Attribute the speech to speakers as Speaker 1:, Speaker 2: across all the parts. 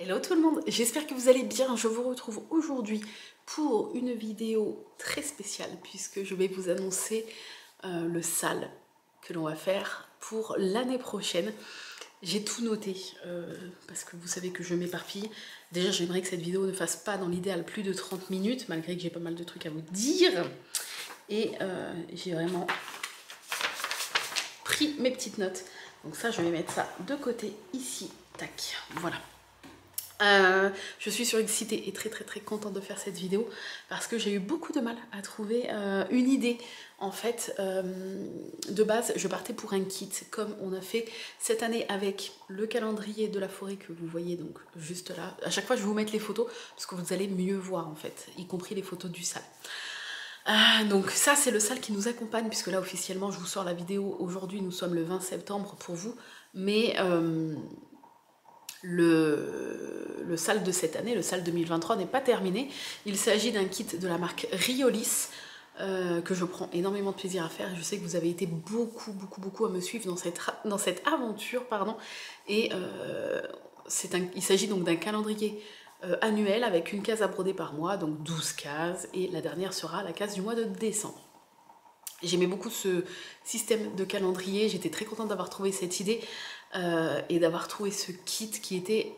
Speaker 1: Hello tout le monde, j'espère que vous allez bien. Je vous retrouve aujourd'hui pour une vidéo très spéciale puisque je vais vous annoncer le sale que l'on va faire pour l'année prochaine. J'ai tout noté parce que vous savez que je m'éparpille. Déjà j'aimerais que cette vidéo ne fasse pas dans l'idéal plus de 30 minutes malgré que j'ai pas mal de trucs à vous dire. Et j'ai vraiment pris mes petites notes. Donc ça je vais mettre ça de côté ici, tac, voilà. Je suis surexcitée et très contente de faire cette vidéo parce que j'ai eu beaucoup de mal à trouver une idée. En fait, de base, je partais pour un kit comme on a fait cette année avec le calendrier de la forêt que vous voyez donc juste là. À chaque fois, je vais vous mettre les photos parce que vous allez mieux voir en fait, y compris les photos du sale. Donc ça, c'est le sale qui nous accompagne puisque là, officiellement, je vous sors la vidéo. Aujourd'hui, nous sommes le 20 septembre pour vous, mais... Le sale de cette année, le sale 2023 n'est pas terminé. Il s'agit d'un kit de la marque Riolis que je prends énormément de plaisir à faire. Je sais que vous avez été beaucoup à me suivre dans cette aventure, pardon. Et il s'agit donc d'un calendrier annuel avec une case à broder par mois, donc 12 cases, et la dernière sera la case du mois de décembre. J'aimais beaucoup ce système de calendrier, j'étais très contente d'avoir trouvé cette idée et d'avoir trouvé ce kit qui était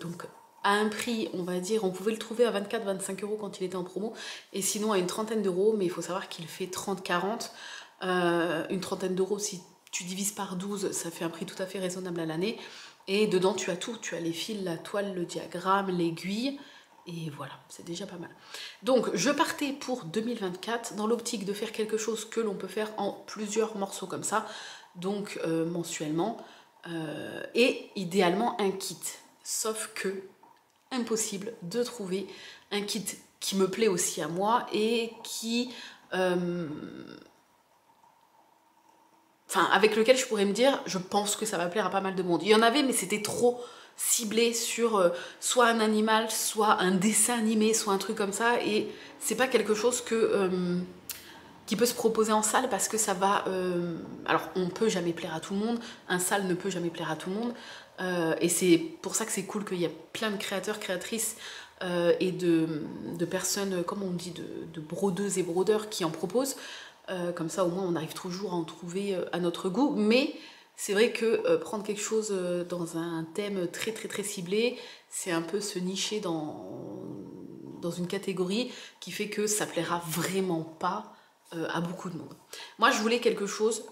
Speaker 1: donc à un prix, on va dire, on pouvait le trouver à 24-25 € quand il était en promo, et sinon à une trentaine d'euros, mais il faut savoir qu'il fait 30-40, une trentaine d'euros si tu divises par 12, ça fait un prix tout à fait raisonnable à l'année, et dedans tu as tout, tu as les fils, la toile, le diagramme, l'aiguille, et voilà, c'est déjà pas mal. Donc je partais pour 2024 dans l'optique de faire quelque chose que l'on peut faire en plusieurs morceaux comme ça, donc mensuellement, et idéalement un kit. Sauf que, impossible de trouver un kit qui me plaît aussi à moi et qui... avec lequel je pourrais me dire, je pense que ça va plaire à pas mal de monde. Il y en avait, mais c'était trop ciblé sur soit un animal, soit un dessin animé, soit un truc comme ça, et c'est pas quelque chose qui peut se proposer en salle parce que ça va... alors, on peut jamais plaire à tout le monde, un sale ne peut jamais plaire à tout le monde, et c'est pour ça que c'est cool qu'il y a plein de créateurs, créatrices et de personnes, comme on dit, de brodeuses et brodeurs qui en proposent. Comme ça, au moins, on arrive toujours à en trouver à notre goût, mais c'est vrai que prendre quelque chose dans un thème très ciblé, c'est un peu se nicher dans une catégorie qui fait que ça plaira vraiment pas à beaucoup de monde. Moi, je voulais quelque chose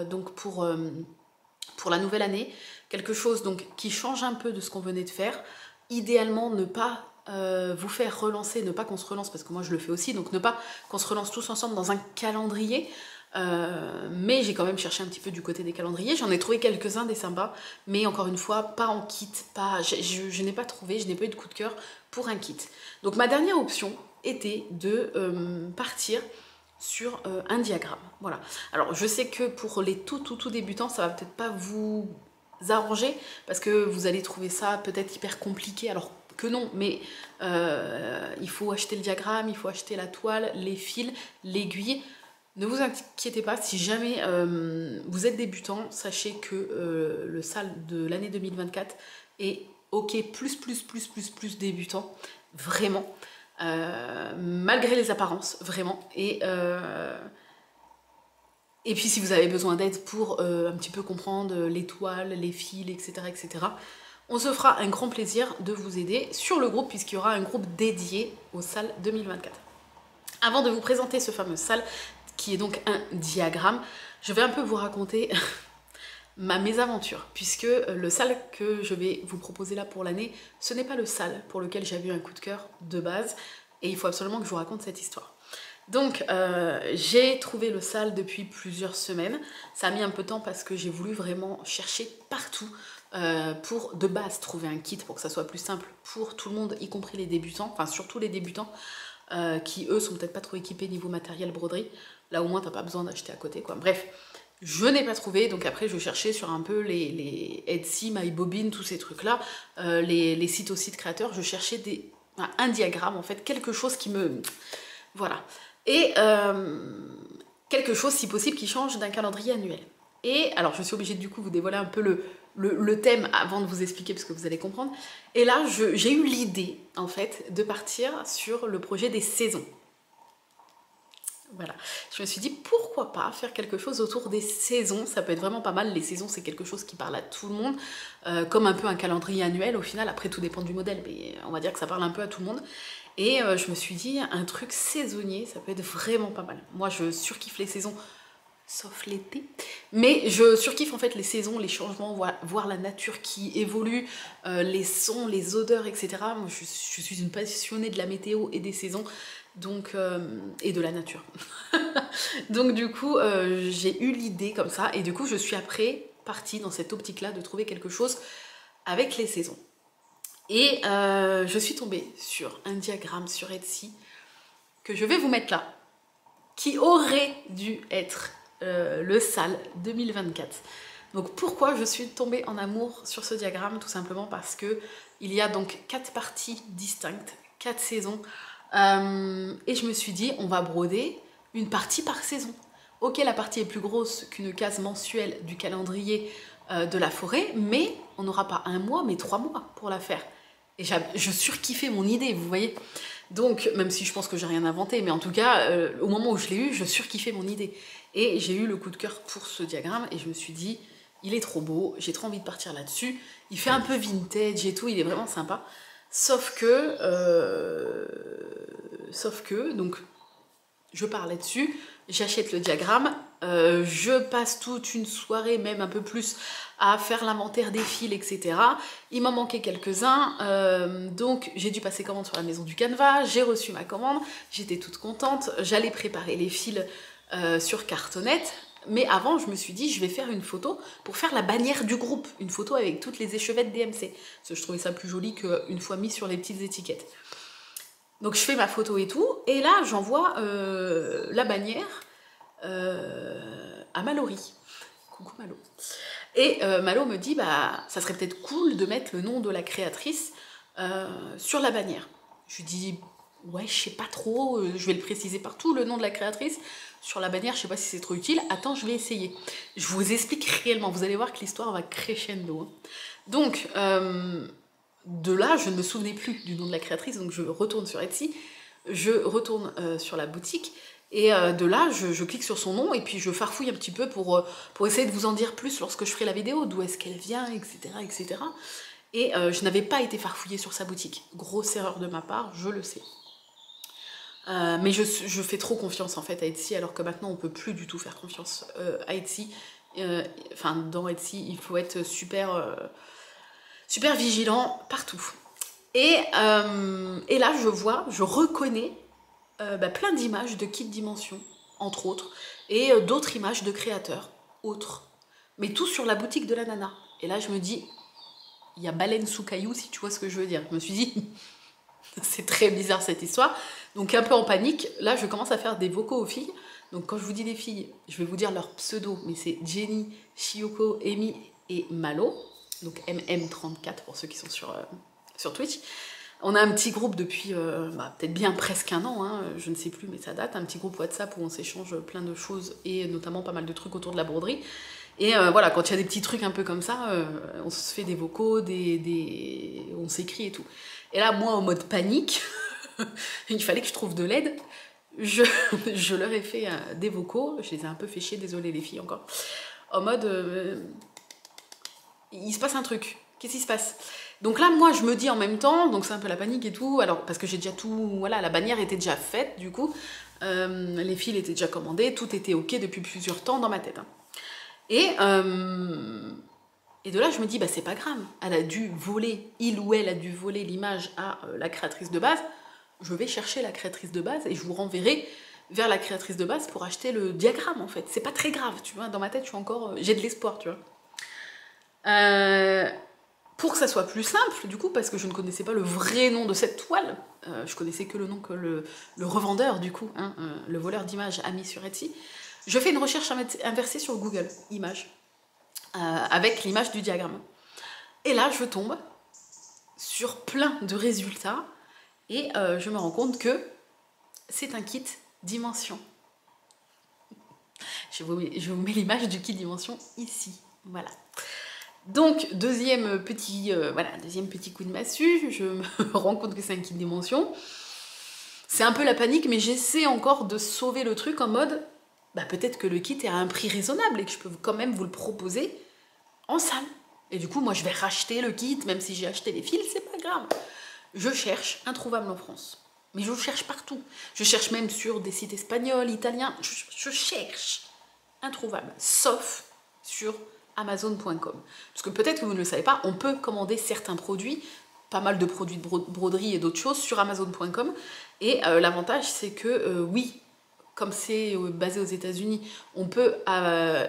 Speaker 1: donc pour la nouvelle année, quelque chose donc qui change un peu de ce qu'on venait de faire. Idéalement, ne pas vous faire relancer, ne pas qu'on se relance, parce que moi je le fais aussi, donc ne pas qu'on se relance tous ensemble dans un calendrier. Mais j'ai quand même cherché un petit peu du côté des calendriers, j'en ai trouvé quelques-uns des sympas, mais encore une fois, pas en kit, je n'ai pas trouvé, je n'ai pas eu de coup de cœur pour un kit. Donc ma dernière option était de partir sur un diagramme, voilà. Alors je sais que pour les tout débutants, ça va peut-être pas vous arranger, parce que vous allez trouver ça peut-être hyper compliqué, alors que non, mais il faut acheter le diagramme, il faut acheter la toile, les fils, l'aiguille. Ne vous inquiétez pas, si jamais vous êtes débutant, sachez que le sale de l'année 2024 est ok plus débutant, vraiment, malgré les apparences, vraiment. Et puis si vous avez besoin d'aide pour un petit peu comprendre les toiles, les fils, etc., on se fera un grand plaisir de vous aider sur le groupe, puisqu'il y aura un groupe dédié au sale 2024. Avant de vous présenter ce fameux sale, qui est donc un diagramme, je vais un peu vous raconter ma mésaventure, puisque le sale que je vais vous proposer là pour l'année, ce n'est pas le sale pour lequel j'avais eu un coup de cœur de base, et il faut absolument que je vous raconte cette histoire. Donc j'ai trouvé le sale depuis plusieurs semaines, ça a mis un peu de temps parce que j'ai voulu vraiment chercher partout pour de base trouver un kit pour que ça soit plus simple pour tout le monde, y compris les débutants, enfin surtout les débutants qui eux sont peut-être pas trop équipés niveau matériel broderie, là au moins t'as pas besoin d'acheter à côté quoi. Bref, je n'ai pas trouvé, donc après je cherchais sur un peu les Etsy, MyBobine, tous ces trucs là, les sites aussi de créateurs, je cherchais un diagramme en fait, quelque chose qui me... voilà. Et quelque chose si possible qui change d'un calendrier annuel. Et alors je suis obligée de du coup vous dévoiler un peu le thème avant de vous expliquer, parce que vous allez comprendre. Et là, j'ai eu l'idée, en fait, de partir sur le projet des saisons. Voilà, je me suis dit pourquoi pas faire quelque chose autour des saisons, ça peut être vraiment pas mal. Les saisons, c'est quelque chose qui parle à tout le monde, comme un peu un calendrier annuel au final. Après, tout dépend du modèle, mais on va dire que ça parle un peu à tout le monde. Et je me suis dit, un truc saisonnier, ça peut être vraiment pas mal. Moi, je surkiffe les saisons, sauf l'été. Mais je surkiffe en fait les saisons, les changements, voir la nature qui évolue, les sons, les odeurs, etc. Moi, je suis une passionnée de la météo et des saisons. Donc, et de la nature. Donc du coup, j'ai eu l'idée comme ça, et du coup, je suis après partie dans cette optique-là de trouver quelque chose avec les saisons. Et je suis tombée sur un diagramme sur Etsy, que je vais vous mettre là, qui aurait dû être le SAL 2024. Donc pourquoi je suis tombée en amour sur ce diagramme? Tout simplement parce que il y a donc 4 parties distinctes, 4 saisons, et je me suis dit, on va broder une partie par saison. Ok, la partie est plus grosse qu'une case mensuelle du calendrier de la forêt, mais on n'aura pas un mois, mais 3 mois pour la faire. Et je surkiffais mon idée, vous voyez. Donc, même si je pense que j'ai rien inventé, mais en tout cas, au moment où je l'ai eu, je surkiffais mon idée. Et j'ai eu le coup de cœur pour ce diagramme, et je me suis dit, il est trop beau, j'ai trop envie de partir là-dessus. Il fait un peu vintage et tout, il est vraiment sympa. Sauf que, donc, je pars là-dessus, j'achète le diagramme, je passe toute une soirée, même un peu plus, à faire l'inventaire des fils, etc. Il m'en manquait quelques-uns, donc j'ai dû passer commande sur la maison du Canva, j'ai reçu ma commande, j'étais toute contente, j'allais préparer les fils sur cartonnette. Mais avant, je me suis dit, je vais faire une photo pour faire la bannière du groupe. Une photo avec toutes les échevettes DMC. Parce que je trouvais ça plus joli qu'une fois mis sur les petites étiquettes. Donc je fais ma photo et tout. Et là, j'envoie la bannière à Mallory. Coucou Malo. Et Malo me dit, bah, ça serait peut-être cool de mettre le nom de la créatrice sur la bannière. Je lui dis, ouais, je sais pas trop, je vais le préciser partout, le nom de la créatrice. Sur la bannière, je sais pas si c'est trop utile. Attends, je vais essayer. Je vous explique réellement. Vous allez voir que l'histoire va crescendo. Donc, de là, je ne me souvenais plus du nom de la créatrice. Donc, je retourne sur Etsy. Je retourne sur la boutique. Et de là, je clique sur son nom. Et puis, je farfouille un petit peu pour essayer de vous en dire plus lorsque je ferai la vidéo. D'où est-ce qu'elle vient, etc., etc. Et je n'avais pas été farfouillée sur sa boutique. Grosse erreur de ma part, je le sais. Mais je fais trop confiance en fait à Etsy, alors que maintenant on peut plus du tout faire confiance à Etsy. Enfin, dans Etsy, il faut être super, super vigilant partout. Et là, je reconnais plein d'images de Kit Dimension, entre autres, et d'autres images de créateurs, autres. Mais tout sur la boutique de la nana. Et là, je me dis, il y a baleine sous caillou, si tu vois ce que je veux dire. Je me suis dit, c'est très bizarre cette histoire. Donc un peu en panique, là je commence à faire des vocaux aux filles. Donc quand je vous dis des filles, je vais vous dire leur pseudo, mais c'est Jenny, Shiyoko, Amy et Malo. Donc MM34 pour ceux qui sont sur Twitch. On a un petit groupe depuis peut-être bien presque un an, hein, je ne sais plus, mais ça date. Un petit groupe WhatsApp où on s'échange plein de choses et notamment pas mal de trucs autour de la broderie. Et voilà, quand il y a des petits trucs un peu comme ça, on se fait des vocaux, on s'écrit et tout. Et là, moi, en mode panique, il fallait que je trouve de l'aide. Je leur ai fait des vocaux, je les ai un peu fait chier, désolé les filles encore. En mode, il se passe un truc, qu'est-ce qui se passe? Donc là, moi, je me dis en même temps, donc c'est un peu la panique et tout, alors parce que j'ai déjà tout, voilà, la bannière était déjà faite, du coup, les fils étaient déjà commandés, tout était ok depuis plusieurs temps dans ma tête. Hein. Et de là, je me dis, bah c'est pas grave, elle a dû voler, il ou elle a dû voler l'image à la créatrice de base, je vais chercher la créatrice de base et je vous renverrai vers la créatrice de base pour acheter le diagramme en fait. C'est pas très grave, tu vois, dans ma tête, je suis encore, j'ai de l'espoir, tu vois. Pour que ça soit plus simple, du coup, parce que je ne connaissais pas le vrai nom de cette toile, je connaissais que le nom que le revendeur, du coup, hein, le voleur d'images a mis sur Etsy, je fais une recherche inversée sur Google Images, avec l'image du diagramme. Et là, je tombe sur plein de résultats, et je me rends compte que c'est un kit Dimension. Je vous mets l'image du kit Dimension ici, voilà. Donc, deuxième petit coup de massue, je me rends compte que c'est un kit dimension. C'est un peu la panique, mais j'essaie encore de sauver le truc en mode, bah peut-être que le kit est à un prix raisonnable et que je peux quand même vous le proposer en salle. Et du coup, moi, je vais racheter le kit, même si j'ai acheté les fils, c'est pas grave. Je cherche introuvable en France. Mais je cherche partout. Je cherche même sur des sites espagnols, italiens. Je cherche introuvable, sauf sur Amazon.com. Parce que peut-être que vous ne le savez pas, on peut commander certains produits, pas mal de produits de broderie et d'autres choses sur Amazon.com. Et l'avantage, c'est que oui, comme c'est basé aux États-Unis, on peut,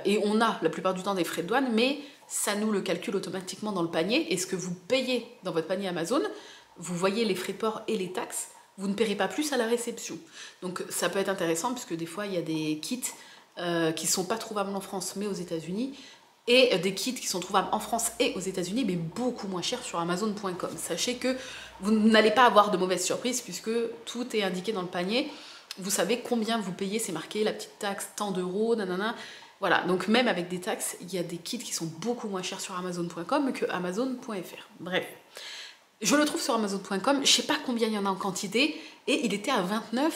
Speaker 1: et on a la plupart du temps des frais de douane, mais ça nous le calcule automatiquement dans le panier. Et ce que vous payez dans votre panier Amazon, vous voyez les frais de port et les taxes, vous ne paierez pas plus à la réception. Donc ça peut être intéressant, puisque des fois, il y a des kits qui ne sont pas trouvables en France, mais aux États-Unis, et des kits qui sont trouvables en France et aux États-Unis, mais beaucoup moins chers sur Amazon.com. Sachez que vous n'allez pas avoir de mauvaises surprises, puisque tout est indiqué dans le panier. Vous savez combien vous payez, c'est marqué, la petite taxe, tant d'euros, nanana. Voilà, donc même avec des taxes, il y a des kits qui sont beaucoup moins chers sur Amazon.com que Amazon.fr. Bref, je le trouve sur Amazon.com, je sais pas combien il y en a en quantité, et il était à 29$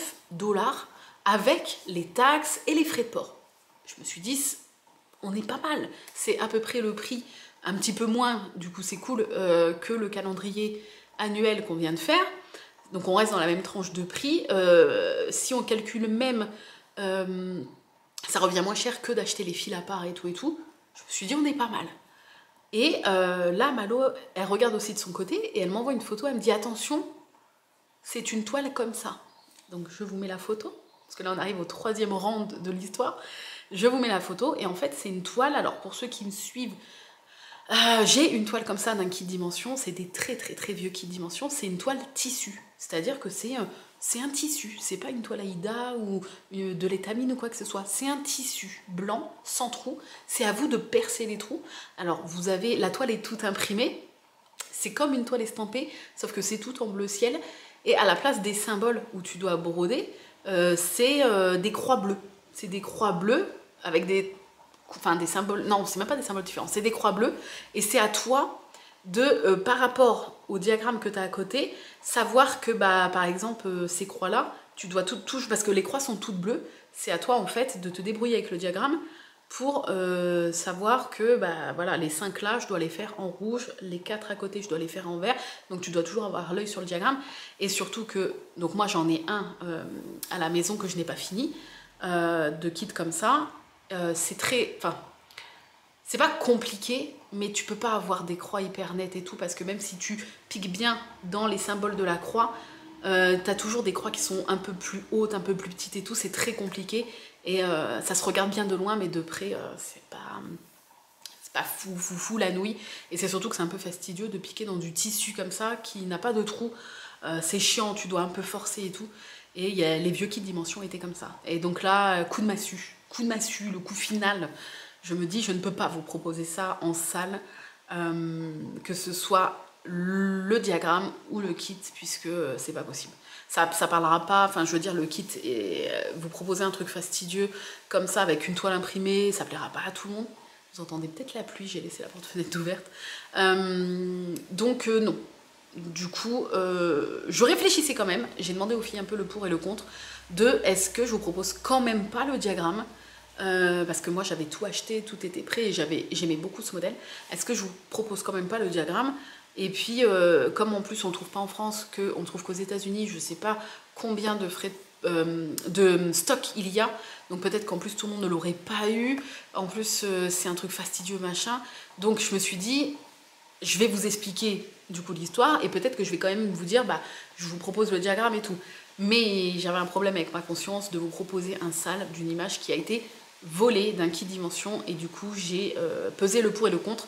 Speaker 1: avec les taxes et les frais de port. Je me suis dit, on est pas mal. C'est à peu près le prix, un petit peu moins, du coup c'est cool, que le calendrier annuel qu'on vient de faire. Donc on reste dans la même tranche de prix. Si on calcule même, ça revient moins cher que d'acheter les fils à part et tout. Je me suis dit, on est pas mal. Et là, Malo, elle regarde aussi de son côté et elle m'envoie une photo. Elle me dit, attention, c'est une toile comme ça. Donc je vous mets la photo, parce que là on arrive au 3e round de l'histoire. Je vous mets la photo et en fait c'est une toile. Alors pour ceux qui me suivent, j'ai une toile comme ça d'un kit dimension. C'est des très très très vieux kits dimension. C'est une toile tissu, c'est-à-dire que c'est un tissu. C'est pas une toile Aïda ou de l'étamine ou quoi que ce soit. C'est un tissu blanc sans trous. C'est à vous de percer les trous. Alors vous avez, la toile est toute imprimée. C'est comme une toile estampée, sauf que c'est tout en bleu ciel. Et à la place des symboles où tu dois broder, c'est des croix bleues. C'est des croix bleues avec des symboles. Non, c'est même pas des symboles différents. C'est des croix bleues. Et c'est à toi de, par rapport au diagramme que tu as à côté, savoir que, par exemple, ces croix-là, tu dois toutes toucher, parce que les croix sont toutes bleues. C'est à toi, en fait, de te débrouiller avec le diagramme pour savoir que voilà, les 5 là, je dois les faire en rouge, les 4 à côté, je dois les faire en vert. Donc tu dois toujours avoir l'œil sur le diagramme. Et surtout que, donc moi j'en ai un à la maison que je n'ai pas fini, de kit comme ça. C'est très, c'est pas compliqué, mais tu peux pas avoir des croix hyper nettes et tout, parce que même si tu piques bien dans les symboles de la croix, t'as toujours des croix qui sont un peu plus hautes, un peu plus petites et tout, c'est très compliqué. Et ça se regarde bien de loin, mais de près, c'est pas fou la nouille. Et c'est surtout que c'est un peu fastidieux de piquer dans du tissu comme ça, qui n'a pas de trou. C'est chiant, tu dois un peu forcer et tout. Et les vieux kits dimension étaient comme ça. Et donc là, coup de massue, le coup final. Je me dis, je ne peux pas vous proposer ça en salle, que ce soit le diagramme ou le kit, puisque c'est pas possible. Ça parlera pas, je veux dire, le kit, et vous proposez un truc fastidieux comme ça avec une toile imprimée, ça plaira pas à tout le monde. Vous entendez peut-être la pluie, j'ai laissé la porte-fenêtre ouverte. Donc non. Du coup, je réfléchissais quand même, j'ai demandé aux filles un peu le pour et le contre, de est-ce que je vous propose quand même pas le diagramme, parce que moi j'avais tout acheté, tout était prêt et j'aimais beaucoup ce modèle. Est-ce que je vous propose quand même pas le diagramme? Et puis, comme en plus on ne trouve pas en France, qu'on ne trouve qu'aux États-Unis, je ne sais pas combien de frais de stock il y a, donc peut-être qu'en plus tout le monde ne l'aurait pas eu. En plus, c'est un truc fastidieux, machin. Donc je me suis dit, je vais vous expliquer du coup l'histoire et peut-être que je vais quand même vous dire, je vous propose le diagramme et tout. Mais j'avais un problème avec ma conscience de vous proposer un sale d'une image qui a été volée d'un kit dimension, et du coup j'ai pesé le pour et le contre.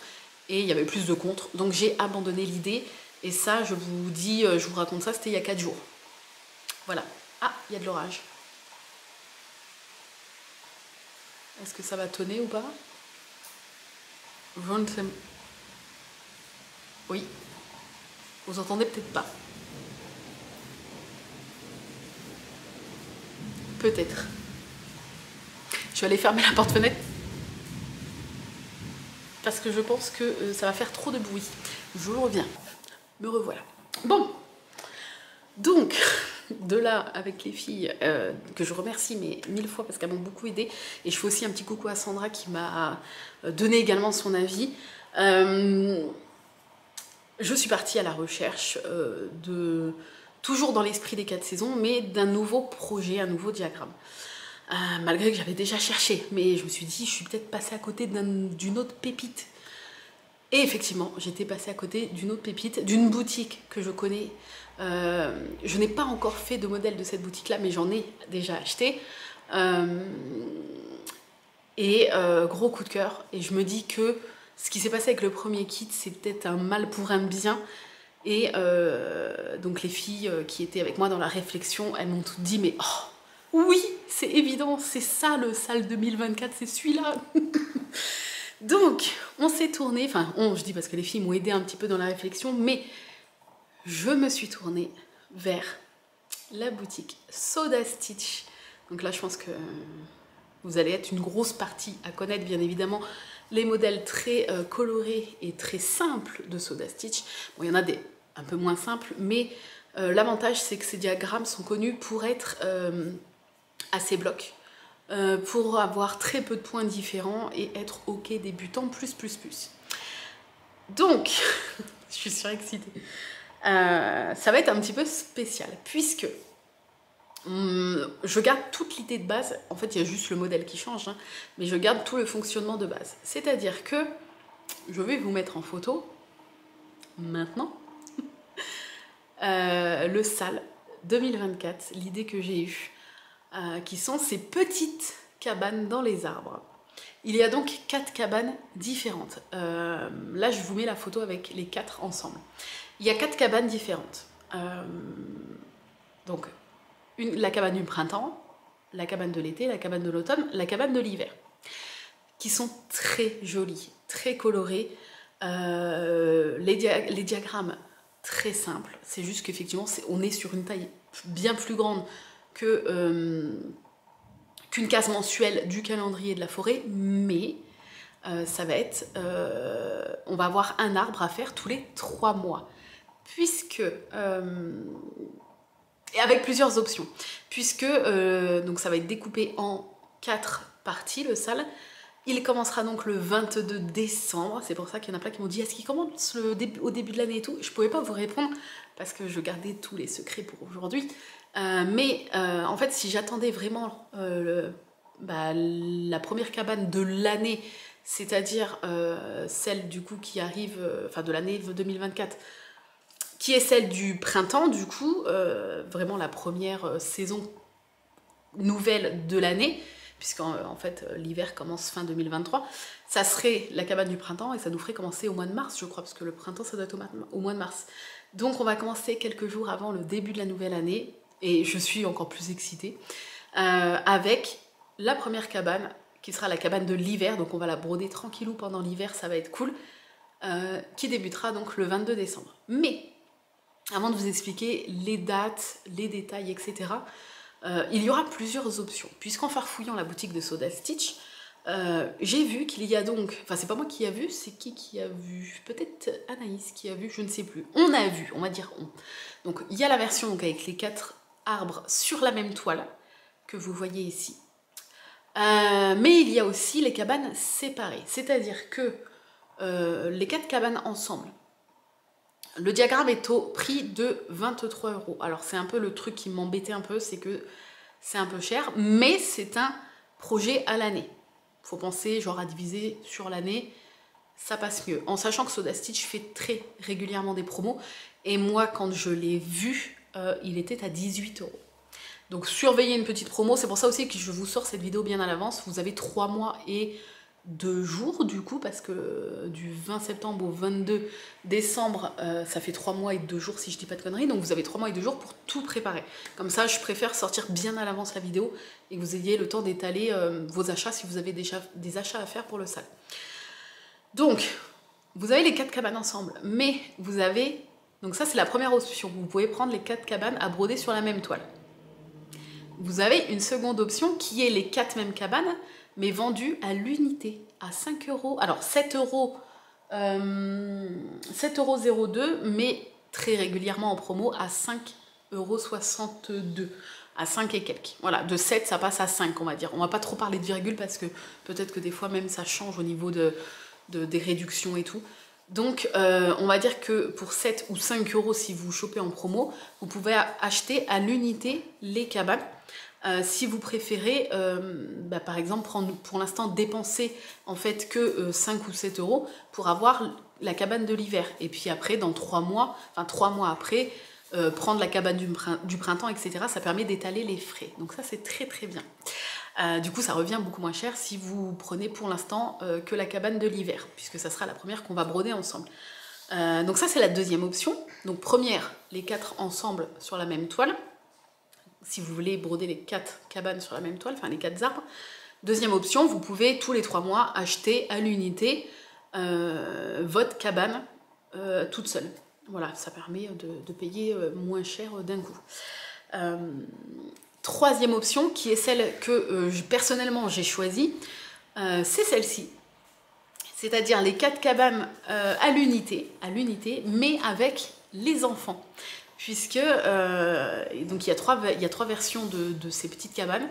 Speaker 1: Et il y avait plus de contre, donc j'ai abandonné l'idée. Et ça, je vous dis, je vous raconte ça, c'était il y a 4 jours. Voilà. Ah, il y a de l'orage. Est-ce que ça va tonner ou pas? Oui. Vous entendez peut-être pas. Peut-être. Je vais aller fermer la porte-fenêtre. parce que je pense que ça va faire trop de bruit. Je reviens. Me revoilà. Bon, donc, de là, avec les filles, que je remercie mais 1000 fois parce qu'elles m'ont beaucoup aidé. Et je fais aussi un petit coucou à Sandra qui m'a donné également son avis. Je suis partie à la recherche toujours dans l'esprit des 4 saisons, mais d'un nouveau projet, un nouveau diagramme. Malgré que j'avais déjà cherché, mais je me suis dit, je suis peut-être passée à côté d'une autre pépite. Et effectivement, j'étais passée à côté d'une autre pépite, d'une boutique que je connais. Je n'ai pas encore fait de modèle de cette boutique-là, mais j'en ai déjà acheté. Gros coup de cœur. Et je me dis que ce qui s'est passé avec le premier kit, c'est peut-être un mal pour un bien. Et donc les filles qui étaient avec moi dans la réflexion, elles m'ont toutes dit, mais oh, oui, c'est évident, c'est ça le SAL 2024, c'est celui-là. Donc, on s'est tourné, enfin, je dis parce que les filles m'ont aidé un petit peu dans la réflexion, mais je me suis tournée vers la boutique Soda Stitch. Donc là, je pense que vous allez être une grosse partie à connaître, bien évidemment, les modèles très colorés et très simples de Soda Stitch. Bon, il y en a des un peu moins simples, mais l'avantage, c'est que ces diagrammes sont connus pour être assez blocs. Pour avoir très peu de points différents et être ok débutant plus. Donc, je suis surexcitée. Ça va être un petit peu spécial puisque je garde toute l'idée de base. En fait, il y a juste le modèle qui change, hein, mais je garde tout le fonctionnement de base. C'est-à-dire que je vais vous mettre en photo maintenant le SAL 2024, l'idée que j'ai eue. Qui sont ces petites cabanes dans les arbres. Il y a donc 4 cabanes différentes. Là, je vous mets la photo avec les 4 ensemble. Il y a 4 cabanes différentes. Donc, la cabane du printemps, la cabane de l'été, la cabane de l'automne, la cabane de l'hiver, qui sont très jolies, très colorées. Les diagrammes très simples. C'est juste qu'effectivement, on est sur une taille bien plus grande qu'une case mensuelle du calendrier de la forêt, mais ça va être, on va avoir un arbre à faire tous les 3 mois, puisque, et avec plusieurs options, puisque donc ça va être découpé en 4 parties le SAL. Il commencera donc le 22 décembre, c'est pour ça qu'il y en a plein qui m'ont dit est-ce qu'il commence au début de l'année et tout. Je ne pouvais pas vous répondre parce que je gardais tous les secrets pour aujourd'hui. En fait, si j'attendais vraiment la première cabane de l'année, c'est-à-dire celle du coup qui arrive, enfin de l'année 2024, qui est celle du printemps, du coup, vraiment la première saison nouvelle de l'année, puisqu'en fait l'hiver commence fin 2023, ça serait la cabane du printemps et ça nous ferait commencer au mois de mars, je crois, parce que le printemps ça doit être au mois de mars. Donc on va commencer quelques jours avant le début de la nouvelle année, et je suis encore plus excitée, avec la première cabane, qui sera la cabane de l'hiver, donc on va la broder tranquillou pendant l'hiver, ça va être cool, qui débutera donc le 22 décembre. Mais, avant de vous expliquer les dates, les détails, etc., il y aura plusieurs options, puisqu'en farfouillant la boutique de Soda Stitch, j'ai vu qu'il y a donc, enfin c'est pas moi qui a vu, c'est qui a vu, peut-être Anaïs qui a vu, je ne sais plus, on a vu, on va dire on. Donc il y a la version donc, avec les 4 arbres sur la même toile, que vous voyez ici, mais il y a aussi les cabanes séparées, c'est-à-dire que les 4 cabanes ensemble, le diagramme est au prix de 23 €. Alors c'est un peu le truc qui m'embêtait un peu, c'est que c'est un peu cher, mais c'est un projet à l'année. Faut penser genre à diviser sur l'année, ça passe mieux. En sachant que Soda Stitch fait très régulièrement des promos, et moi quand je l'ai vu, il était à 18 €. Donc surveillez une petite promo, c'est pour ça aussi que je vous sors cette vidéo bien à l'avance. Vous avez 3 mois et 2 jours du coup, parce que du 20 septembre au 22 décembre, ça fait 3 mois et 2 jours si je dis pas de conneries, donc vous avez 3 mois et 2 jours pour tout préparer. Comme ça, je préfère sortir bien à l'avance la vidéo et que vous ayez le temps d'étaler vos achats si vous avez déjà des achats à faire pour le SAL. Donc, vous avez les 4 cabanes ensemble, mais vous avez, donc ça c'est la première option, vous pouvez prendre les 4 cabanes à broder sur la même toile. Vous avez une seconde option qui est les 4 mêmes cabanes, mais vendues à l'unité, à 5 €. Alors 7 € 7,02 €, mais très régulièrement en promo à 5,62 €, à 5 et quelques. Voilà, de 7 ça passe à 5, on va dire. On va pas trop parler de virgule parce que peut-être que des fois même ça change au niveau des réductions et tout. Donc on va dire que pour 7 ou 5 € si vous chopez en promo, vous pouvez acheter à l'unité les cabanes. Si vous préférez, par exemple, prendre pour l'instant dépenser en fait que 5 ou 7 € pour avoir la cabane de l'hiver. Et puis après, dans 3 mois, enfin 3 mois après, prendre la cabane du printemps, etc. Ça permet d'étaler les frais. Donc ça, c'est très très bien. Du coup, ça revient beaucoup moins cher si vous prenez pour l'instant que la cabane de l'hiver, puisque ça sera la première qu'on va broder ensemble. Donc ça, c'est la deuxième option. Donc première, les 4 ensemble sur la même toile. Si vous voulez broder les 4 cabanes sur la même toile, enfin les 4 arbres. Deuxième option, vous pouvez tous les 3 mois acheter à l'unité votre cabane toute seule. Voilà, ça permet de payer moins cher d'un coup. Troisième option, qui est celle que personnellement j'ai choisie, c'est celle-ci. C'est-à-dire les 4 cabanes à l'unité, mais avec les enfants. Puisque donc il y a trois versions de ces petites cabanes,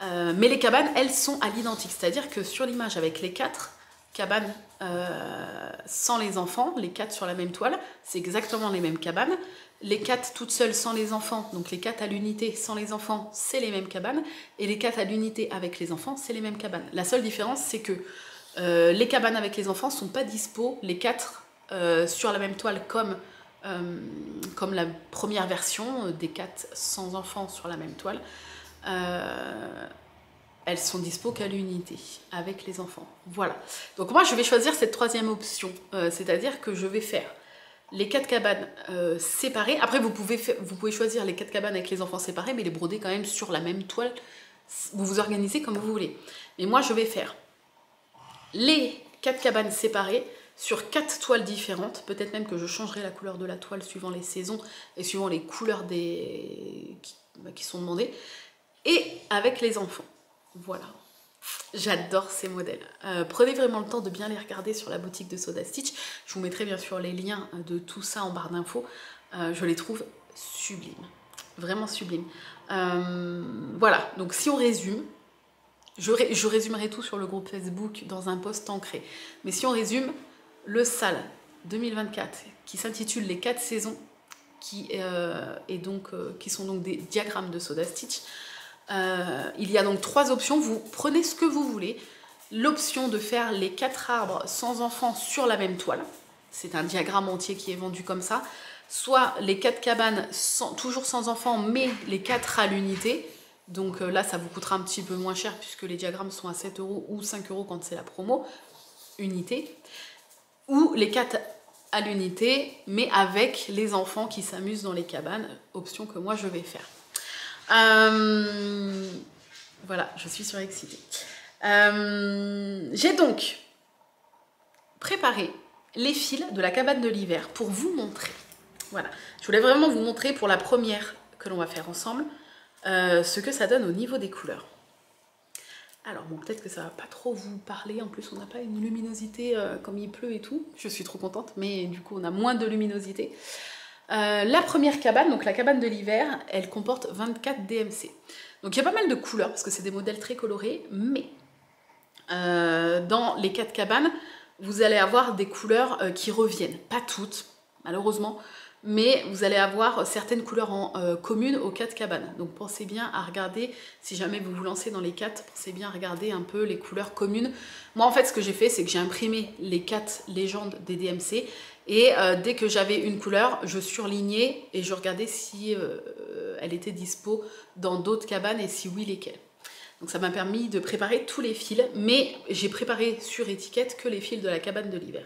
Speaker 1: mais les cabanes, elles sont à l'identique. C'est-à-dire que sur l'image avec les 4 cabanes sans les enfants, les 4 sur la même toile, c'est exactement les mêmes cabanes. Les 4 toutes seules sans les enfants, donc les 4 à l'unité sans les enfants, c'est les mêmes cabanes. Et les 4 à l'unité avec les enfants, c'est les mêmes cabanes. La seule différence, c'est que les cabanes avec les enfants sont pas dispo, les 4 sur la même toile comme la première version des 4 sans enfants sur la même toile. Elles sont dispo qu'à l'unité avec les enfants. Voilà. Donc moi, je vais choisir cette troisième option. C'est-à-dire que je vais faire les 4 cabanes séparées. Après, vous pouvez choisir les 4 cabanes avec les enfants séparés, mais les broder quand même sur la même toile. Vous vous organisez comme vous voulez. Mais moi, je vais faire les 4 cabanes séparées sur 4 toiles différentes. Peut-être même que je changerai la couleur de la toile suivant les saisons et suivant les couleurs qui sont demandées. Et avec les enfants. Voilà. J'adore ces modèles. Prenez vraiment le temps de bien les regarder sur la boutique de Soda Stitch. Je vous mettrai bien sûr les liens de tout ça en barre d'infos. Je les trouve sublimes. Vraiment sublimes. Voilà. Donc si on résume, je résumerai tout sur le groupe Facebook dans un post ancré. Mais si on résume, le SAL 2024 qui s'intitule Les 4 saisons, qui sont donc des diagrammes de Soda Stitch. Il y a donc 3 options, vous prenez ce que vous voulez. L'option de faire les 4 arbres sans enfants sur la même toile, c'est un diagramme entier qui est vendu comme ça. Soit les 4 cabanes toujours sans enfants, mais les 4 à l'unité. Donc là, ça vous coûtera un petit peu moins cher puisque les diagrammes sont à 7 € ou 5 € quand c'est la promo, unité. Ou les 4 à l'unité, mais avec les enfants qui s'amusent dans les cabanes, option que moi je vais faire. Voilà, je suis surexcitée. J'ai donc préparé les fils de la cabane de l'hiver pour vous montrer. Voilà, je voulais vraiment vous montrer pour la première que l'on va faire ensemble ce que ça donne au niveau des couleurs. Alors bon, peut-être que ça va pas trop vous parler, en plus on n'a pas une luminosité comme il pleut et tout, je suis trop contente, mais du coup on a moins de luminosité. La première cabane, donc la cabane de l'hiver, elle comporte 24 DMC. Donc il y a pas mal de couleurs, parce que c'est des modèles très colorés, mais dans les 4 cabanes, vous allez avoir des couleurs qui reviennent. Pas toutes, malheureusement, mais vous allez avoir certaines couleurs en communes aux 4 cabanes. Donc pensez bien à regarder, si jamais vous vous lancez dans les 4, pensez bien à regarder un peu les couleurs communes. Moi en fait ce que j'ai fait, c'est que j'ai imprimé les 4 légendes des DMC, et dès que j'avais une couleur, je surlignais et je regardais si elle était dispo dans d'autres cabanes et si oui, lesquelles. Donc ça m'a permis de préparer tous les fils, mais j'ai préparé sur étiquette que les fils de la cabane de l'hiver.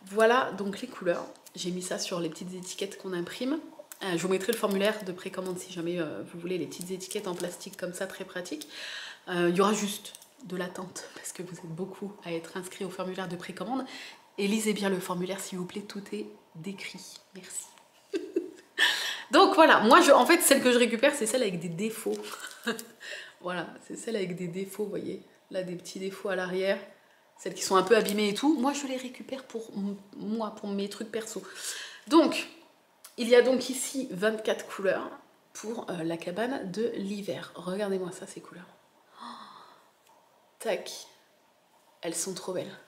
Speaker 1: Voilà donc les couleurs. J'ai mis ça sur les petites étiquettes qu'on imprime. Je vous mettrai le formulaire de précommande si jamais vous voulez les petites étiquettes en plastique comme ça, très pratique. Il y aura juste de l'attente parce que vous êtes beaucoup à être inscrits au formulaire de précommande. Et lisez bien le formulaire s'il vous plaît, tout est décrit. Merci. Donc voilà, moi en fait celle que je récupère c'est celle avec des défauts. Voilà, c'est celle avec des défauts, vous voyez. Là des petits défauts à l'arrière. celles qui sont un peu abîmées et tout, moi je les récupère pour moi, pour mes trucs perso. Donc, il y a donc ici 24 couleurs pour la cabane de l'hiver. Regardez-moi ça, ces couleurs. Oh, tac, elles sont trop belles.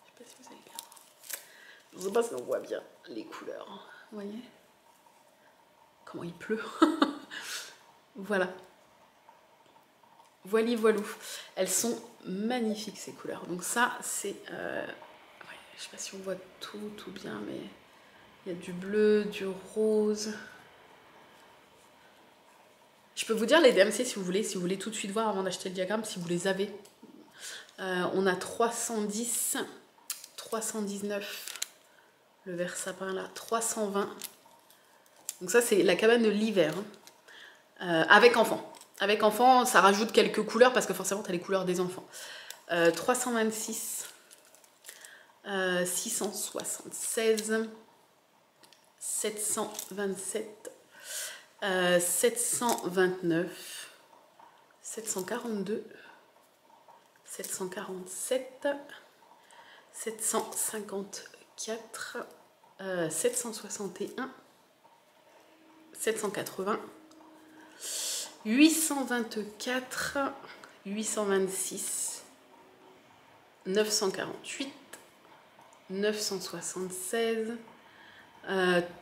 Speaker 1: Je sais pas si vous allez bien voir. Je sais pas si on voit bien les couleurs. Vous voyez comment il pleut. Voilà. Voili voilou. Elles sont magnifiques ces couleurs. Donc ça, c'est... ouais, je sais pas si on voit tout bien, mais il y a du bleu, du rose. Je peux vous dire les DMC si vous voulez tout de suite voir avant d'acheter le diagramme, si vous les avez. On a 310, 319, le vert sapin là, 320. Donc ça, c'est la cabane de l'hiver, hein. Avec enfant. Avec enfant, ça rajoute quelques couleurs parce que forcément, tu as les couleurs des enfants. 326, 676, 727, 729, 742, 747, 754, 761, 780, 824, 826, 948, 976,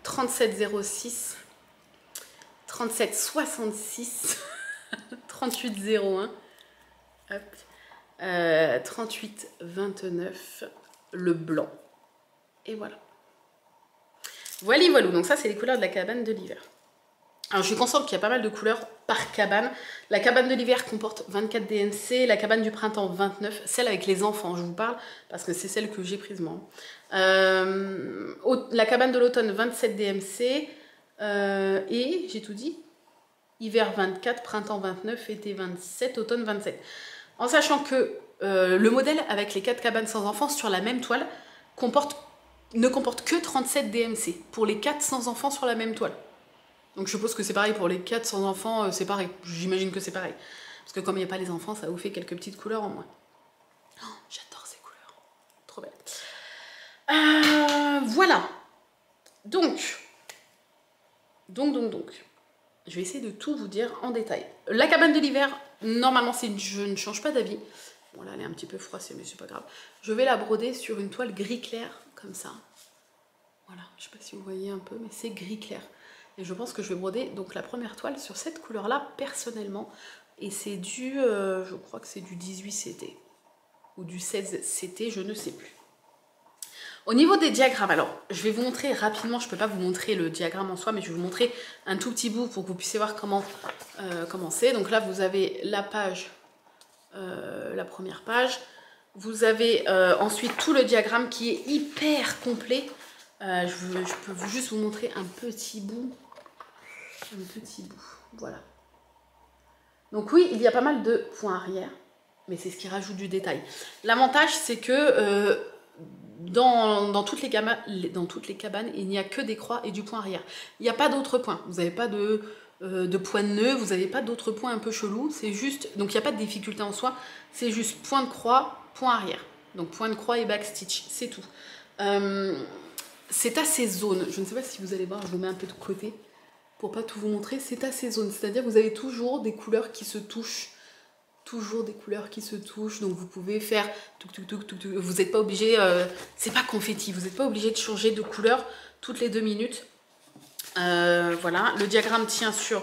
Speaker 1: 3706, 3766, 3801, hop, 3829, le blanc. Et voilà. Voilà, donc ça c'est les couleurs de la cabane de l'hiver. Alors je suis consciente qu'il y a pas mal de couleurs par cabane. La cabane de l'hiver comporte 24 DMC, la cabane du printemps 29, celle avec les enfants je vous parle, parce que c'est celle que j'ai prise moi. La cabane de l'automne 27 DMC, et j'ai tout dit, hiver 24, printemps 29, été 27, automne 27. En sachant que le modèle avec les 4 cabanes sans enfants sur la même toile ne comporte que 37 DMC, pour les 4 sans enfants sur la même toile. Donc je suppose que c'est pareil pour les 4 sans enfants, c'est pareil. J'imagine que c'est pareil. Parce que comme il n'y a pas les enfants, ça vous fait quelques petites couleurs en moins. Oh, j'adore ces couleurs. Trop belle. Voilà. Donc. Je vais essayer de tout vous dire en détail. La cabane de l'hiver, normalement, je ne change pas d'avis. Bon là, elle est un petit peu froissée, mais c'est pas grave. Je vais la broder sur une toile gris clair, comme ça. Voilà, je sais pas si vous voyez un peu, mais c'est gris clair. Et je pense que je vais broder donc la première toile sur cette couleur-là, personnellement. Et c'est du, je crois que c'est du 18 CT. Ou du 16 CT, je ne sais plus. Au niveau des diagrammes, alors, je vais vous montrer rapidement, je ne peux pas vous montrer le diagramme en soi, mais je vais vous montrer un tout petit bout pour que vous puissiez voir comment c'est. Donc là, vous avez la page, la première page. Vous avez ensuite tout le diagramme qui est hyper complet. Je peux juste vous montrer un petit bout. Voilà. Donc oui, il y a pas mal de points arrière, mais c'est ce qui rajoute du détail. L'avantage, c'est que dans toutes les cabanes, il n'y a que des croix et du point arrière. Il n'y a pas d'autres points. Vous n'avez pas de point de nœud, vous n'avez pas d'autres points un peu chelous. C'est juste, donc il n'y a pas de difficulté en soi. C'est juste point de croix, point arrière. Donc point de croix et backstitch, c'est tout. C'est assez zone. Je ne sais pas si vous allez voir, je vous mets un peu de côté pour pas tout vous montrer. C'est assez zone, c'est-à-dire que vous avez toujours des couleurs qui se touchent. Donc vous pouvez faire vous n'êtes pas obligé, c'est pas confetti, vous n'êtes pas obligé de changer de couleur toutes les 2 minutes. Voilà, le diagramme tient sur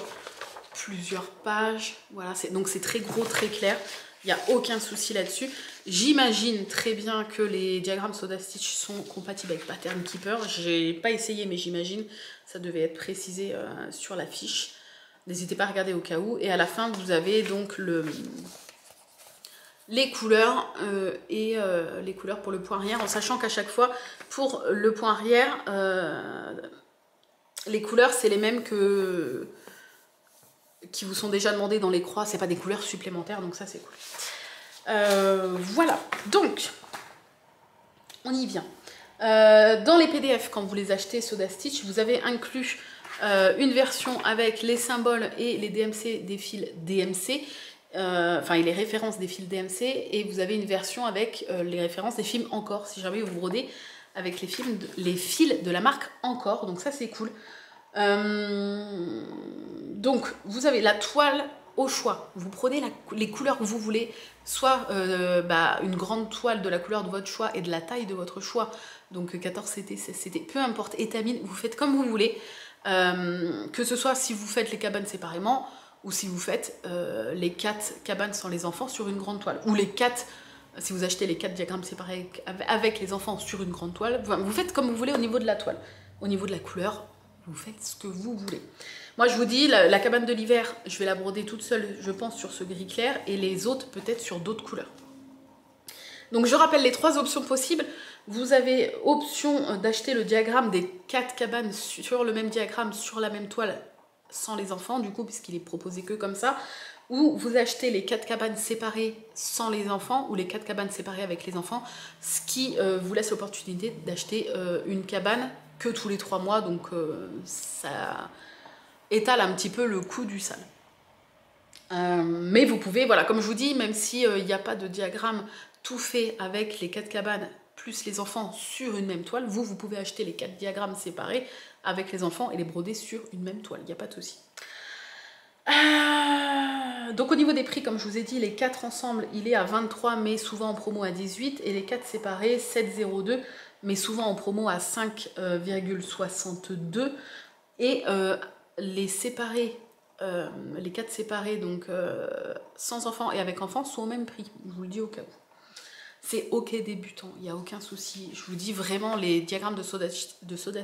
Speaker 1: plusieurs pages, voilà, donc c'est très gros, très clair, il n'y a aucun souci là-dessus. J'imagine très bien que les diagrammes Soda Stitch sont compatibles avec Pattern Keeper, j'ai pas essayé mais j'imagine, ça devait être précisé sur la fiche. N'hésitez pas à regarder au cas où. Et à la fin, vous avez donc les couleurs les couleurs pour le point arrière, en sachant qu'à chaque fois, pour le point arrière, les couleurs, c'est les mêmes qui vous sont déjà demandées dans les croix. C'est pas des couleurs supplémentaires, donc ça, c'est cool. Voilà. Donc, on y vient. Dans les PDF, quand vous les achetez Soda Stitch, vous avez inclus une version avec les symboles et les DMC des fils DMC enfin et les références des fils DMC, et vous avez une version avec les références des films Encore, si jamais vous brodez avec les fils de la marque Encore, donc ça c'est cool. Donc vous avez la toile au choix, vous prenez les couleurs que vous voulez, soit une grande toile de la couleur de votre choix et de la taille de votre choix, donc 14 CT, 16 CT, peu importe, étamine, vous faites comme vous voulez, que ce soit si vous faites les cabanes séparément, ou si vous faites les 4 cabanes sans les enfants sur une grande toile, ou les 4, si vous achetez les 4 diagrammes séparés avec les enfants sur une grande toile, vous faites comme vous voulez au niveau de la toile, au niveau de la couleur, vous faites ce que vous voulez. Moi je vous dis, la cabane de l'hiver, je vais la broder toute seule, je pense, sur ce gris clair, et les autres peut-être sur d'autres couleurs. Donc je rappelle les 3 options possibles. Vous avez option d'acheter le diagramme des 4 cabanes sur le même diagramme, sur la même toile, sans les enfants du coup, puisqu'il est proposé que comme ça. Ou vous achetez les 4 cabanes séparées sans les enfants, ou les 4 cabanes séparées avec les enfants, ce qui vous laisse l'opportunité d'acheter une cabane que tous les 3 mois, donc ça étale un petit peu le coût du sale. Mais vous pouvez, voilà, comme je vous dis, même s'il n'y a pas de diagramme tout fait avec les 4 cabanes plus les enfants sur une même toile, vous pouvez acheter les 4 diagrammes séparés avec les enfants et les broder sur une même toile, il n'y a pas de souci. Donc au niveau des prix, comme je vous ai dit, les 4 ensemble, il est à 23, mais souvent en promo à 18, et les 4 séparés, 7,02, mais souvent en promo à 5,62, et les séparés, les 4 séparés, donc sans enfants et avec enfants, sont au même prix, je vous le dis au cas où. C'est ok débutant, il n'y a aucun souci. Je vous dis vraiment, les diagrammes de Soda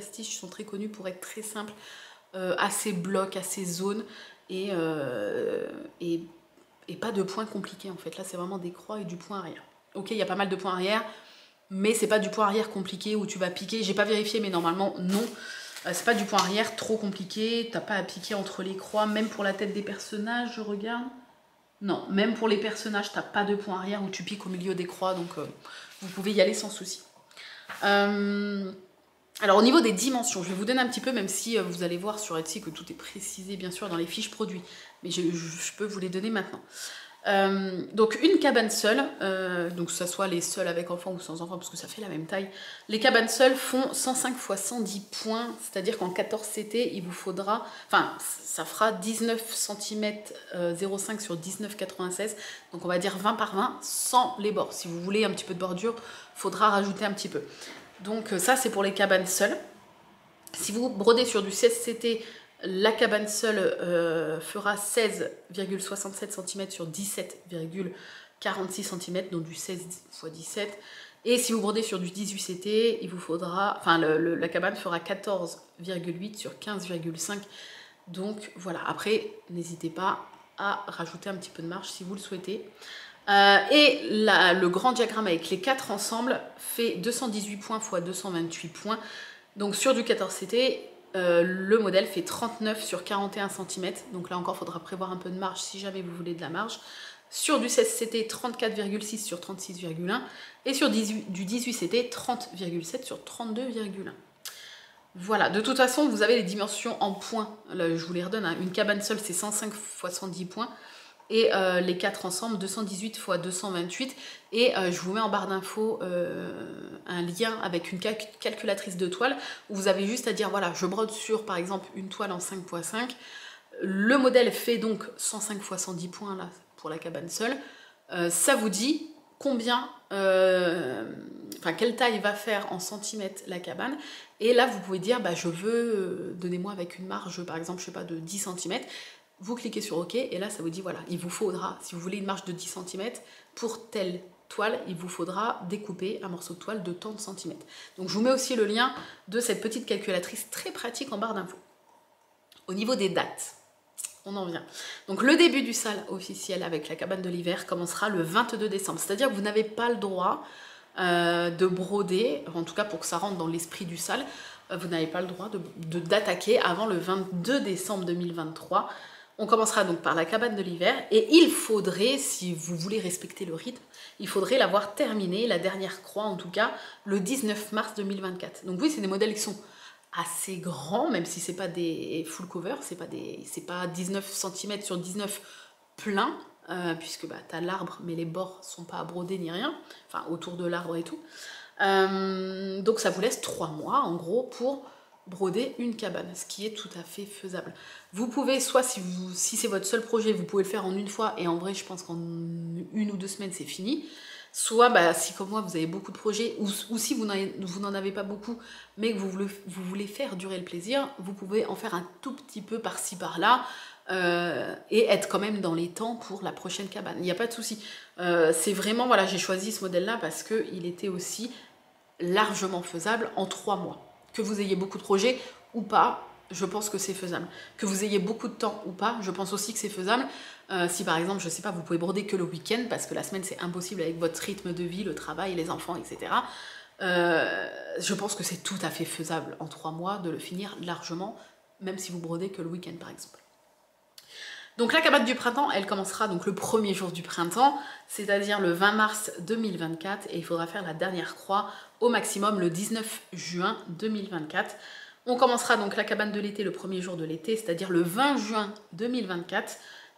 Speaker 1: Stitch sont très connus pour être très simples, assez blocs, assez zones, et pas de points compliqués en fait. Là c'est vraiment des croix et du point arrière. Ok, il y a pas mal de points arrière, mais c'est pas du point arrière compliqué où tu vas piquer. J'ai pas vérifié, mais normalement non. C'est pas du point arrière trop compliqué, t'as pas à piquer entre les croix, même pour la tête des personnages, je regarde. Non, même pour les personnages, t'as pas de point arrière où tu piques au milieu des croix, donc vous pouvez y aller sans souci. Alors au niveau des dimensions, je vais vous donner un petit peu, même si vous allez voir sur Etsy que tout est précisé bien sûr dans les fiches produits, mais je peux vous les donner maintenant. Donc une cabane seule, donc que ce soit les seuls avec enfants ou sans enfants, parce que ça fait la même taille, les cabanes seules font 105 x 110 points, c'est-à-dire qu'en 14 CT, il vous faudra, enfin ça fera 19 cm 0,5 sur 19,96, donc on va dire 20 par 20 sans les bords. Si vous voulez un petit peu de bordure, il faudra rajouter un petit peu. Donc ça c'est pour les cabanes seules. Si vous brodez sur du 16 CT, la cabane seule fera 16,67 cm sur 17,46 cm, donc du 16 x 17. Et si vous brodez sur du 18 CT, il vous faudra, enfin la cabane fera 14,8 sur 15,5. Donc voilà, après n'hésitez pas à rajouter un petit peu de marge si vous le souhaitez. Et le grand diagramme avec les 4 ensemble fait 218 points x 228 points. Donc sur du 14 CT, le modèle fait 39 sur 41 cm. Donc là encore, il faudra prévoir un peu de marge si jamais vous voulez de la marge. Sur du 16 CT, 34,6 sur 36,1. Et sur du 18 CT, 30,7 sur 32,1. Voilà, de toute façon, vous avez les dimensions en points. Là, je vous les redonne, hein. Une cabane seule, c'est 105 x 110 points. Et les 4 ensemble, 218 x 228. Et je vous mets en barre d'infos un lien avec une calculatrice de toile où vous avez juste à dire, voilà, je brode sur, par exemple, une toile en 5 x 5. Le modèle fait donc 105 x 110 points, là, pour la cabane seule. Ça vous dit combien, quelle taille va faire en centimètres la cabane. Et là, vous pouvez dire, bah, je veux, donnez-moi avec une marge, par exemple, je sais pas, de 10 cm. Vous cliquez sur OK et là ça vous dit voilà, il vous faudra, si vous voulez une marge de 10 cm pour telle toile, il vous faudra découper un morceau de toile de tant de centimètres. Donc je vous mets aussi le lien de cette petite calculatrice très pratique en barre d'infos. Au niveau des dates, on en vient. Donc le début du sale officiel avec la cabane de l'hiver commencera le 22 décembre, c'est-à-dire que vous n'avez pas le droit de broder, en tout cas pour que ça rentre dans l'esprit du sale, vous n'avez pas le droit d'attaquer avant le 22 décembre 2023. On commencera donc par la cabane de l'hiver et il faudrait, si vous voulez respecter le rythme, il faudrait l'avoir terminé, la dernière croix en tout cas, le 19 mars 2024. Donc oui, c'est des modèles qui sont assez grands, même si c'est pas des full cover, c'est pas 19 cm sur 19 plein, puisque bah, tu as l'arbre, mais les bords sont pas à broder ni rien, enfin autour de l'arbre et tout. Donc ça vous laisse 3 mois en gros pour broder une cabane, ce qui est tout à fait faisable. Vous pouvez, soit si c'est votre seul projet, vous pouvez le faire en une fois, et en vrai je pense qu'en 1 ou 2 semaines c'est fini. Soit bah, si comme moi vous avez beaucoup de projets, ou si vous n'en avez pas beaucoup, mais que vous voulez faire durer le plaisir, vous pouvez en faire un tout petit peu par-ci par-là, et être quand même dans les temps pour la prochaine cabane. Il n'y a pas de souci. C'est vraiment, voilà, j'ai choisi ce modèle-là parce qu'il était aussi largement faisable en 3 mois. Que vous ayez beaucoup de projets ou pas, je pense que c'est faisable. Que vous ayez beaucoup de temps ou pas, je pense aussi que c'est faisable. Si par exemple, je sais pas, vous pouvez broder que le week-end, parce que la semaine c'est impossible avec votre rythme de vie, le travail, les enfants, etc. Je pense que c'est tout à fait faisable en 3 mois de le finir largement, même si vous brodez que le week-end par exemple. Donc la cabane du printemps, elle commencera donc le premier jour du printemps, c'est-à-dire le 20 mars 2024, et il faudra faire la dernière croix au maximum le 19 juin 2024. On commencera donc la cabane de l'été le premier jour de l'été, c'est-à-dire le 20 juin 2024,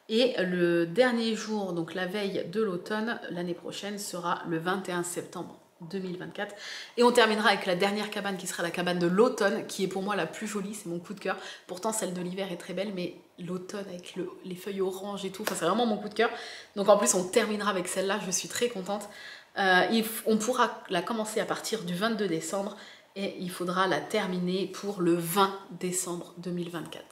Speaker 1: et le dernier jour, donc la veille de l'automne, l'année prochaine, sera le 21 septembre 2024. Et on terminera avec la dernière cabane qui sera la cabane de l'automne, qui est pour moi la plus jolie, c'est mon coup de cœur. Pourtant celle de l'hiver est très belle, mais l'automne avec les feuilles oranges et tout, enfin, c'est vraiment mon coup de cœur. Donc en plus on terminera avec celle-là, je suis très contente. On pourra la commencer à partir du 22 décembre et il faudra la terminer pour le 20 décembre 2024.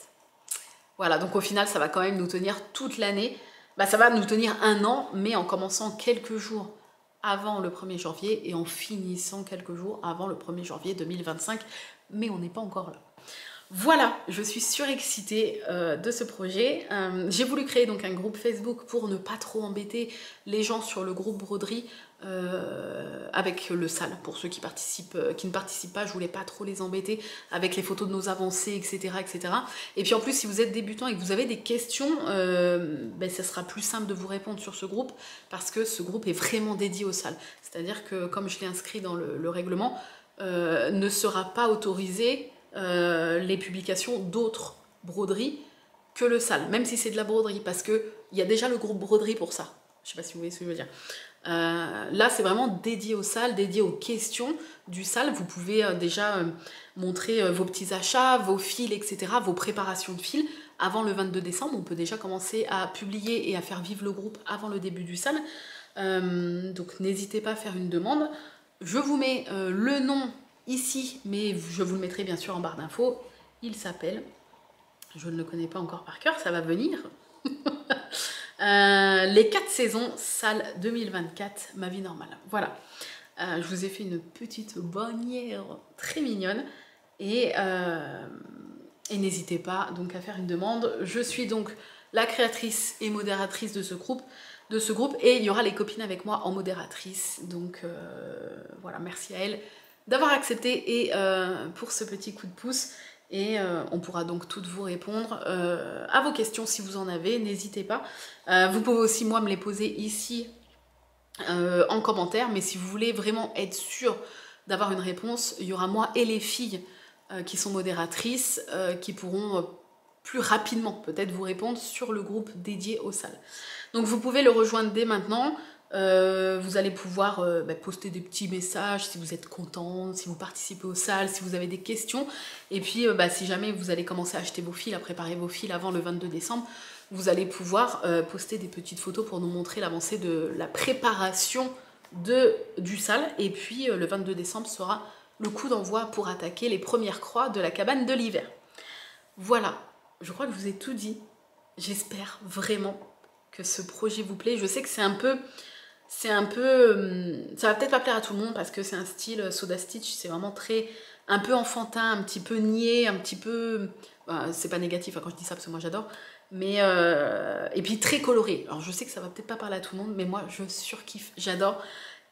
Speaker 1: Voilà, donc au final ça va quand même nous tenir toute l'année. Bah, ça va nous tenir 1 an, mais en commençant quelques jours avant le 1er janvier et en finissant quelques jours avant le 1er janvier 2025, mais on n'est pas encore là. Voilà, je suis surexcitée de ce projet. J'ai voulu créer donc un groupe Facebook pour ne pas trop embêter les gens sur le groupe broderie avec le sale. Pour ceux qui ne participent pas, je voulais pas trop les embêter avec les photos de nos avancées, etc., etc. Et puis en plus, si vous êtes débutant et que vous avez des questions, ben, ça sera plus simple de vous répondre sur ce groupe parce que ce groupe est vraiment dédié au sale. C'est-à-dire que, comme je l'ai inscrit dans le règlement, ne sera pas autorisé les publications d'autres broderies que le sale, même si c'est de la broderie, parce qu'il y a déjà le groupe broderie pour ça. Je sais pas si vous voyez ce que je veux dire. Là, c'est vraiment dédié au sale, dédié aux questions du sale. Vous pouvez déjà montrer vos petits achats, vos fils, etc., vos préparations de fils. Avant le 22 décembre, on peut déjà commencer à publier et à faire vivre le groupe avant le début du sale. Donc n'hésitez pas à faire une demande. Je vous mets le nom ici, mais je vous le mettrai bien sûr en barre d'infos. Il s'appelle, je ne le connais pas encore par cœur, ça va venir. Les 4 saisons, salle 2024, ma vie normale. Voilà. Je vous ai fait une petite bannière très mignonne et n'hésitez pas donc à faire une demande. Je suis donc la créatrice et modératrice de ce groupe. Et il y aura les copines avec moi en modératrice. Donc voilà, merci à elles d'avoir accepté et pour ce petit coup de pouce. Et on pourra donc toutes vous répondre à vos questions si vous en avez, n'hésitez pas. Vous pouvez aussi moi me les poser ici en commentaire, mais si vous voulez vraiment être sûr d'avoir une réponse, il y aura moi et les filles qui sont modératrices qui pourront plus rapidement peut-être vous répondre sur le groupe dédié aux salles. Donc vous pouvez le rejoindre dès maintenant. Vous allez pouvoir poster des petits messages si vous êtes content, si vous participez aux salles, si vous avez des questions. Et puis si jamais vous allez commencer à acheter vos fils, à préparer vos fils avant le 22 décembre, vous allez pouvoir poster des petites photos pour nous montrer l'avancée de la préparation du sale. Et puis le 22 décembre sera le coup d'envoi pour attaquer les premières croix de la cabane de l'hiver. Voilà, je crois que je vous ai tout dit. J'espère vraiment que ce projet vous plaît. Je sais que c'est un peu, ça va peut-être pas plaire à tout le monde parce que c'est un style Soda Stitch, c'est vraiment un peu enfantin, un petit peu niais, un petit peu, c'est pas négatif quand je dis ça parce que moi j'adore, mais et puis très coloré. Alors je sais que ça va peut-être pas parler à tout le monde, mais moi je surkiffe, j'adore.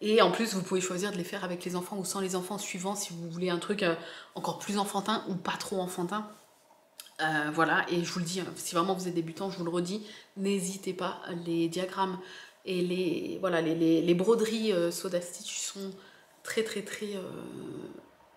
Speaker 1: Et en plus, vous pouvez choisir de les faire avec les enfants ou sans les enfants, suivant si vous voulez un truc encore plus enfantin ou pas trop enfantin. Voilà, et je vous le dis, si vraiment vous êtes débutant, je vous le redis, n'hésitez pas, les diagrammes et les broderies Soda Stitch sont très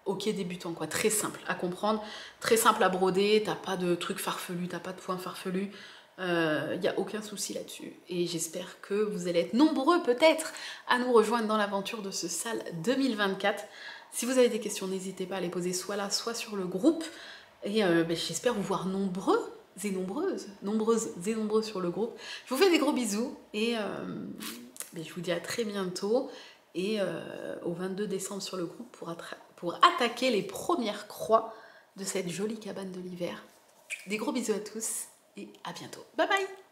Speaker 1: ok débutants, quoi, très simple à comprendre, très simple à broder, t'as pas de trucs farfelus, t'as pas de points farfelus, Il n'y a aucun souci là-dessus. Et j'espère que vous allez être nombreux peut-être à nous rejoindre dans l'aventure de ce SAL 2024. Si vous avez des questions, n'hésitez pas à les poser soit là, soit sur le groupe. Et j'espère vous voir nombreux et nombreux sur le groupe. Je vous fais des gros bisous et je vous dis à très bientôt et au 22 décembre sur le groupe pour attaquer les premières croix de cette jolie cabane de l'hiver. Des gros bisous à tous et à bientôt. Bye bye!